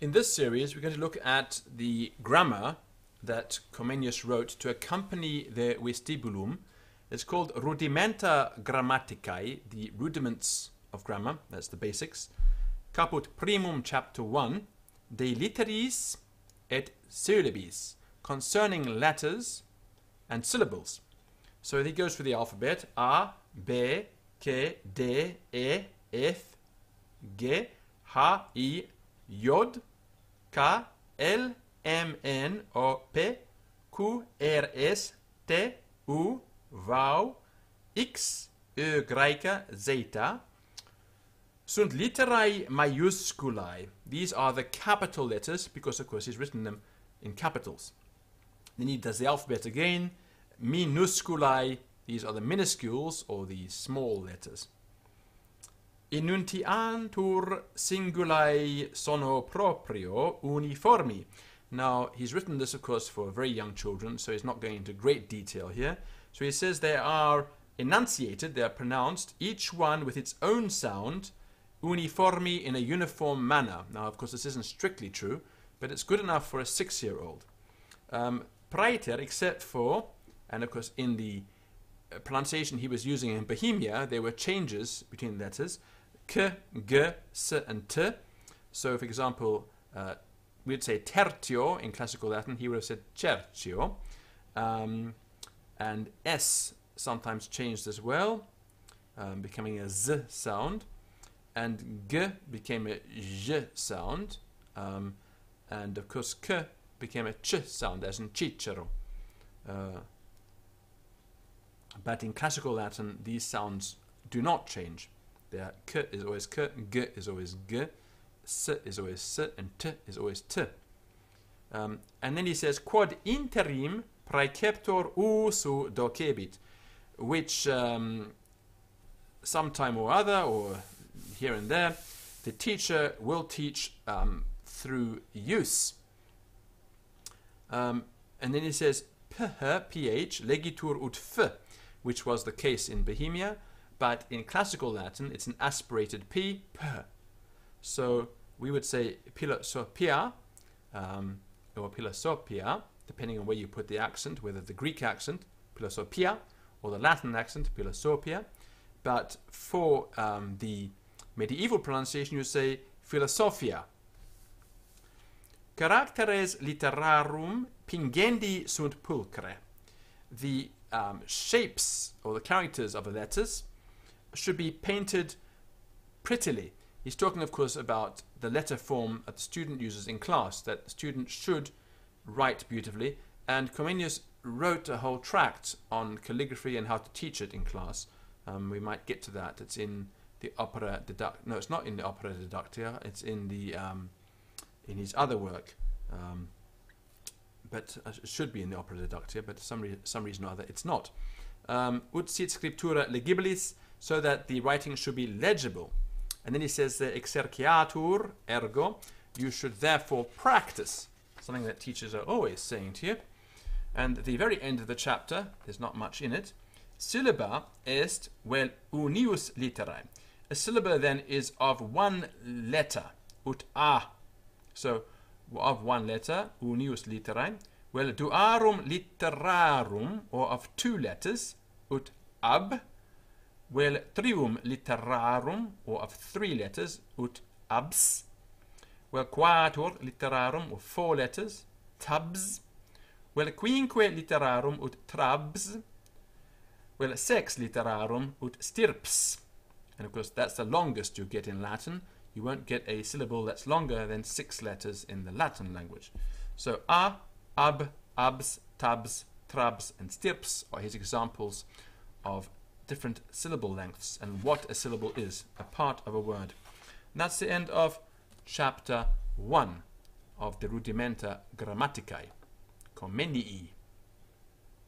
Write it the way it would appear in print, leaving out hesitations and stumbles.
In this series, we're going to look at the grammar that Comenius wrote to accompany the Vestibulum. It's called Rudimenta Grammaticae, the rudiments of grammar, that's the basics. Caput primum, chapter 1, de litteris et syllabis, concerning letters and syllables. So he goes through the alphabet: A, B, K, D, E, F, G, H, I, J, K, L, M, N, O, P, Q, R, S, T, U, V, X, Ö, Z. Sunt litterae maiusculae. These are the capital letters, because of course he's written them in capitals. Then he does the alphabet again. Minusculae, these are the minuscules or the small letters. Enuntiantur singulae sono proprio uniformi. Now, he's written this, of course, for very young children, so he's not going into great detail here. So he says they are enunciated, they are pronounced, each one with its own sound, uniformi, in a uniform manner. Now, of course, this isn't strictly true, but it's good enough for a 6-year-old. Praeter, except for, and of course, in the pronunciation he was using in Bohemia, there were changes between letters. K, G, S, and T. So, for example, we'd say tertio in classical Latin, he would have said certio. And S sometimes changed as well, becoming a Z sound. And G became a J sound. And of course, K became a Ch sound, as in cicero. But in classical Latin, these sounds do not change. K is always K, G is always G, S is always S, and T is always T. And then he says, quod interim praeceptor usu docebit, which sometime or other, or here and there, the teacher will teach through use. And then he says, ph legitur ut f, which was the case in Bohemia, but in classical Latin, it's an aspirated p, p. So we would say philosophia, or philosophia, depending on where you put the accent, whether the Greek accent, philosophia, or the Latin accent, philosophia. But for the medieval pronunciation, you say philosophia. Characteres literarum pingendi sunt pulchre. The shapes or the characters of the letters should be painted prettily. He's talking, of course, about the letter form that the student uses in class, that the student should write beautifully. And Comenius wrote a whole tract on calligraphy and how to teach it in class. We might get to that. It's in the Opera Didactica. No, it's not in the Opera Didactica. It's in the in his other work. But it should be in the Opera Didactica, but for some reason or other it's not. Ut sit scriptura legibilis, so that the writing should be legible. And then he says, exerciatur, ergo, you should therefore practice, something that teachers are always saying to you. And at the very end of the chapter, there's not much in it, syllaba est vel unius litterae. A syllable then is of one letter, ut a. So, of one letter, unius litterae, vel duarum litterarum, or of two letters, ut ab, vel trium litterarum, or of 3 letters, ut abs, vel quator litterarum, or 4 letters, tabs, vel quinque litterarum, ut trabs, vel sex litterarum, ut stirps. And of course, that's the longest you get in Latin. You won't get a syllable that's longer than 6 letters in the Latin language. So a, ab, abs, tabs, trabs, and stirps are his examples of different syllable lengths and what a syllable is, a part of a word. And that's the end of chapter 1 of the Rudimenta Grammaticae, Comenii.